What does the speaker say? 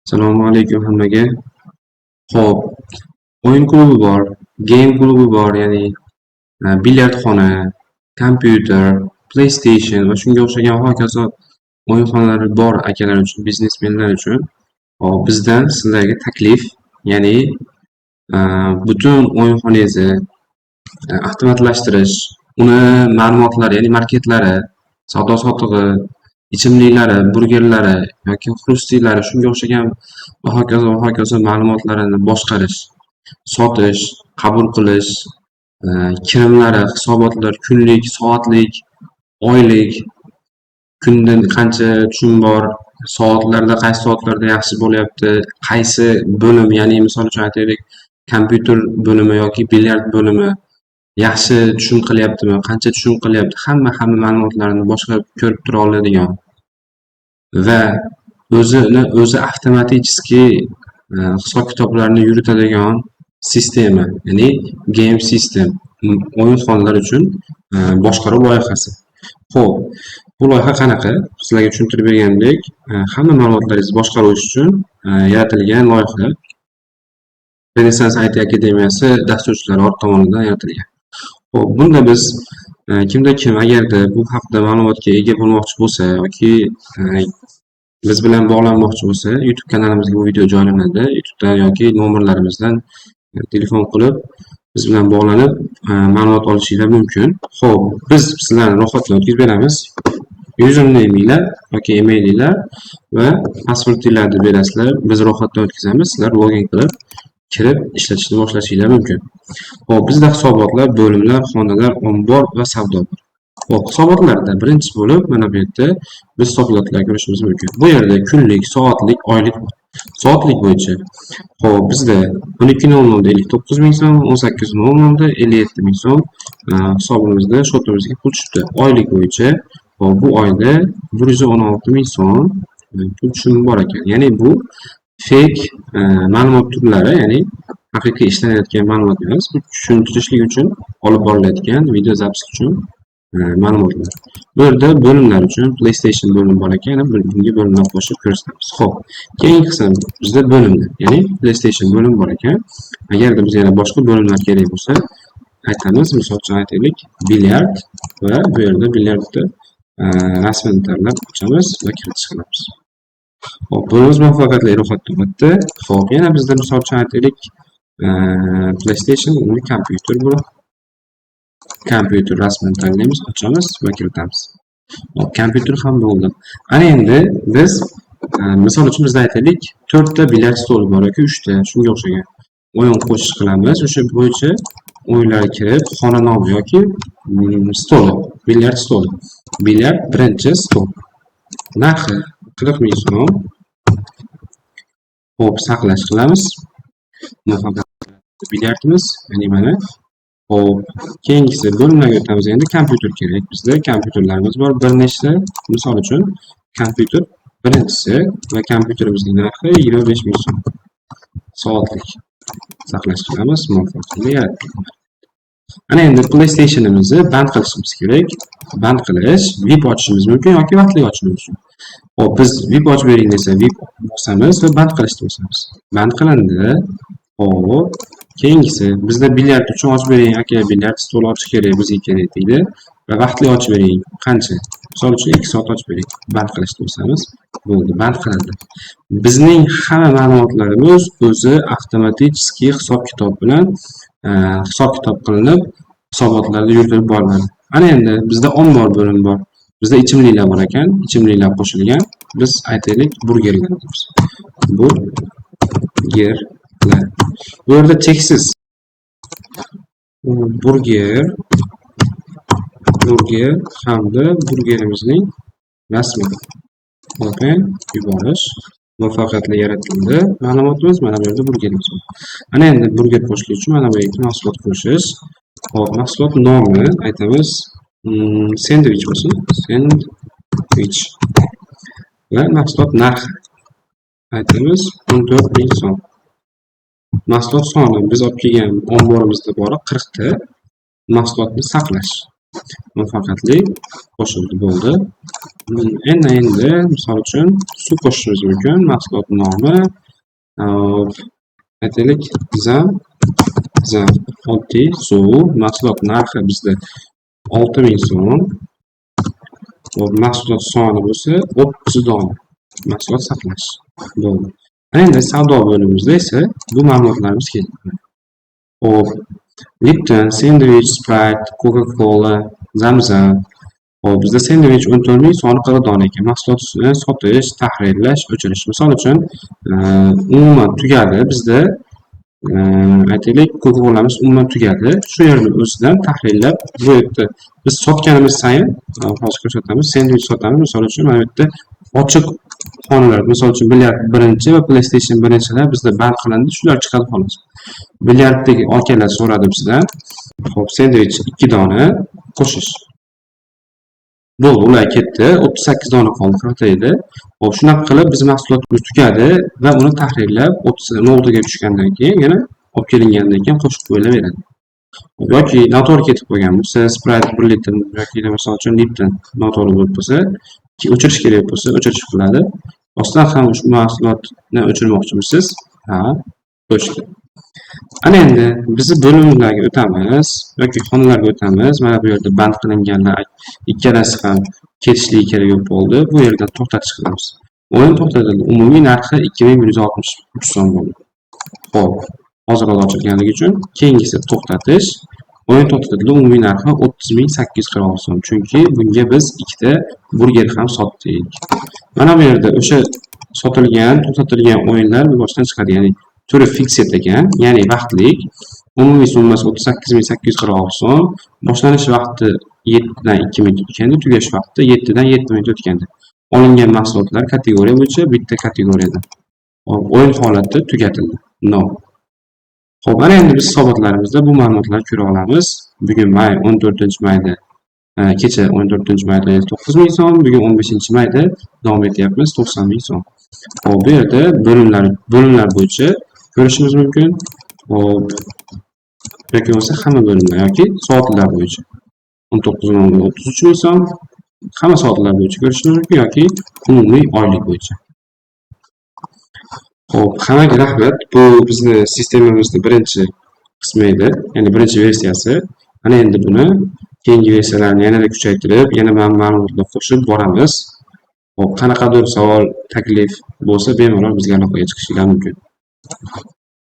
Assalomu alaykum hammaga. Xo'p, o'yin klubi bor, game klubi bor, ya'ni bilyardxona, kompyuter, PlayStation va shunga o'xshagan hokazo o'yinxonalari bor akalar uchun, biznesmenlar uchun. Hop, bizdan sizlarga taklif, ya'ni butun o'yinxonangizni avtomatlashtirish, uni ma'lumotlari, ya'ni marketlari, savdo-sotig'i, ichimliklari, burgerlari yoki xrustiylari shunga o'xshagan va hokazo ma'lumotlarini boshqarish, sotish, qabul qilish, kirimlari, hisobotlar, kunlik, soatlik, oylik, kunda qancha tushum bor, soatlarda qaysi soatlarda yaxshi bo'lyapti, qaysi bo'lim, ya'ni misol uchun aytaylik, kompyuter bo'limi yoki bilyard bo'limi yaxshi tushum qilyaptimi, qancha tushum qilyapti, hamma ma'lumotlarini boshqarib ko'rib tura oladigan va o'zi avtomatiski hisob-kitoblarni yuritadigan sistema, ya'ni game system, o'yinxonalar uchun boshqaruv loyihasi. Xo'p, bu loyiha qanaqa? Sizlarga tushuntirib bergandek, hamma ma'lumotlaringizni boshqarish uchun yaratilgan loyiha. Renaissance IT akademiyasi dasturchilari tomonidan yaratilgan. Xo'p, bunda biz kimda kim agarda bu haqda ma'lumotga ega bo'lmoqchi bo'lsa yoki biz bilan bog'lanmoqchi bo'lsa, YouTube kanalimizga bu video joylanadi. YouTubedan yoki nomerlarimizdan telefon qilib biz bilan bog'lanib ma'lumot olishinglar mumkin. Xo'p, biz sizlarni ro'yxatdan o'tkazib beramiz. Usernaminglar yoki emailinglar va pasportinglarni berasizlar. Biz ro'yxatdan o'tkazamiz. Sizlar login qilib kirib ishlatishni boshlashinglar mumkin. Xo'p, bizda hisobotlar, bo'limlar, xonalar, ombor va savdo bor. Xo'p, hisobotlarda birinchi bo'lib mana bu yerda biz hisobotlarga kirishimiz mumkin. Bu yerda kunlik, soatlik, oylik bor. Soatlik bo'yicha xo'p, bizda 12:00 da 59 ming so'm, 18:00 da 57 ming so'm hisobimizda, shotimizga pul tushibdi. Oylik bo'yicha xo'p, bu oyda 116 ming so'm pul tushumi bor ekan. Ya'ni bu fake ma'lumot turlari, ya'ni haqiqiy ishlanayotgan ma'lumot emas, bu tushuntirishlik uchun olib borilayotgan video zapis uchun ma'lumotlar. Bu yerda bo'limlar uchun PlayStation bo'lim bor ekan, bunga bo'limlar qo'shib ko'rsatamiz. Xo'p, keyingi qism bizda bo'limlar, ya'ni PlayStation bo'lim bor ekan. Agarda biz yana boshqa bo'limlar kerak bo'lsa, aytamiz, misol uchun aytaylik, bilyard va bu yerda bilyardda rasmini tanlab ochamiz va kiritish qilamiz. Xo'p, bo'limiz muvaffaqiyatli ro'yxatdan o'tdi. Xo'p, yana bizda misol uchun aytaylik, PlayStation uni kompyuter bu. Kompyuter rasmini tanlaymiz, ochamiz va kiritamiz. Hop, kompyuter ham bo'ldi. Ana endi biz misol uchun bizda aytaylik, 4 ta bilyard stoli bor yoki 3 ta, shunga o'xshagan o'yin qo'shish qilamiz. O'sha bo'yicha o'yinlar kirib, xona nomi yoki stoli, bilyard stoli. Bilyard birinchi stol. Narxi 40 ming so'm. Hop, saqlash qilamiz. Bilyardimiz, ya'ni mana. Hop, keyingisi bo'limlarga o'tamiz. Endi kompyuter kerak. Bizda kompyuterlarimiz bor bir nechta. Misol uchun kompyuter birinchisi va kompyuterimizning narxi 25 ming so'm. Soatlik. Saqlash qilamiz, muvaffaqiyatli yaratdik. Ana endi PlayStation'imizni band qilishimiz kerak. Band qilish, VIP ochishimiz mumkin yoki vaqtli ochishimiz mumkin. Hop, biz VIP ochib bering desa, VIP bosamiz va band qilishni bosamiz. Band qilindi. Hop, keyingisi bizda bilyard uchun ochib bering, aka, bilyard stol ochish kerak, bizga kerak deydi va vaqtli ochib bering. Qancha? Misol uchun 2 soat ochib bering. Band qilishni bosamiz. Bo'ldi, band qilindi. Bizning hamma ma'lumotlarimiz o'zi avtomatiski hisob-kitob bilan hisob-kitob qilinib, hisobotlarda yuritib boriladi. Ana endi bizda ombor bo'lim bor. Bizda ichimliklar bor ekan, ichimliklar qo'shilgan. Biz aytaylik, burgerlar deymiz. Burgerlar. Bu yerda cheksiz burger hamda burgerimizning rasmi. Open yuborish muvaffaqiyatli yaratildi. Ma'lumotimiz mana bu yerda burgerimiz bor. Ana endi burger qo'shilishi uchun mana bu yerga mahsulot qo'shish. Hop, mahsulot nomi aytamiz, sendvich bo'lsin, sendvich. Va mahsulot narxi aytamiz 14 ming so'm. Mahsulot soni biz olib kelgan omborimizda bor 40 ta. Mahsulotni saqlash. muvaffaqiyatli qo'shildi bo'ldi. Endi misol uchun suv qo'shishimiz mumkin. Mahsulot nomi aytaylik zam oddiy suv. Mahsulot narxi bizda 6000 so'm. Mahsulot soni bo'lsa 30 dona mahsulot saqlash bo'ldi. Endi savdo bo'limimizda esa bu ma'lumotlarimiz keladi. Hop, Lipton, sendvich, Sprite, Coca-Cola, Zamzam. Hop, bizda sendvich 14000 soni 40 dona ekan. Mahsulotni sotish, tahrirlash, o'chirish. Misol uchun, umuman tugadi bizda. Aytaylik, Coca-Cola'miz umuman tugadi. Shu yerni o'zidan tahrirlab, bu yerda biz sotganimiz sayin, hozir ko'rsatamiz, sendvich sotamiz. Misol uchun, mana bu yerda ochiq xonalar, misol uchun bilyard 1 va PlayStation 1-chilar bizda band qilindi, shular chiqadi xolos. Billarddagi akalar so'radi bizdan. Xo'p, sendvich 2 dona qo'shish. Bo'ldi, ular ketdi. 38 dona qoldi, qirqtaydi. Xo'p, shunaqa qilib biz mahsulotimiz tugadi va uni tahrirlab 30 noldaga tushgandan keyin yana olib kelingandan keyin qo'shib qo'yilaveradi. Yoki noto'g'ri ketib qolgan bo'lsa, Sprite 1 litr yoki misol uchun Lipton noto'g'ri bo'lib bo'lsa, o'chirish kerak bo'lsa, o'chirish qiladi. Ostidan ham ushbu mahsulotni o'chirmoqchimisiz? Ha, qo'shdi. Ana endi biz bo'limlarga o'tamiz yoki xonalarga o'tamiz. Mana bu yerda band qilinganlar ikkalasi ham ketishligi kerak bo'ldi. Bu yerdan to'xtatish qilamiz. O'yin to'xtatildi. Umumiy narxi 2163 so'm bo'ldi. Xo'p, hozir ochilganligi uchun keyingisi to'xtatish. O'yin to'xtatildi. Umumiy narxi 30846 so'm. Chunki bunga biz ikkita burger ham sotdik. Mana bu yerda o'sha sotilgan, to'xtatilgan o'yinlar bu boshdan chiqadi. Ya'ni turi fikset ekan, ya'ni vaqtlik. Umumiy summasi 38846 so'm. Boshlanish vaqti 7 dan 2 minut o'tganda, tugash vaqti 7 dan 7 minut o'tganda. Olingan mahsulotlar kategoriya bo'yicha bitta kategoriyada. O'yin holati tugatildi. No. Xo'p, mana endi biz hisobotlarimizda bu ma'lumotlarni ko'ra olamiz. Bugun may 14-mayda, kecha 14-mayda 9000 so'm, bugun 15-mayda davom etyapmiz 90000 so'm. Xo'p, bu yerda bo'limlar bo'yicha ko'rishimiz mumkin. Hop. Yoki bo'lsa hamma bo'limlar yoki soatlar bo'yicha 19033 so'm hamma soatlar bo'yicha ko'rishimiz mumkin yoki umumiy oylik bo'yicha. Xo'p, hammaga rahmat. Bu bizni sistemamizning birinchi qismi edi, ya'ni birinchi versiyasi. Mana endi buni keyingi versiyalarni yanada kuchaytirib, yana ma'lumotlar qo'shib boramiz. Xo'p, qanaqadir savol, taklif bo'lsa bemalol bizga aloqaga chiqishingiz mumkin.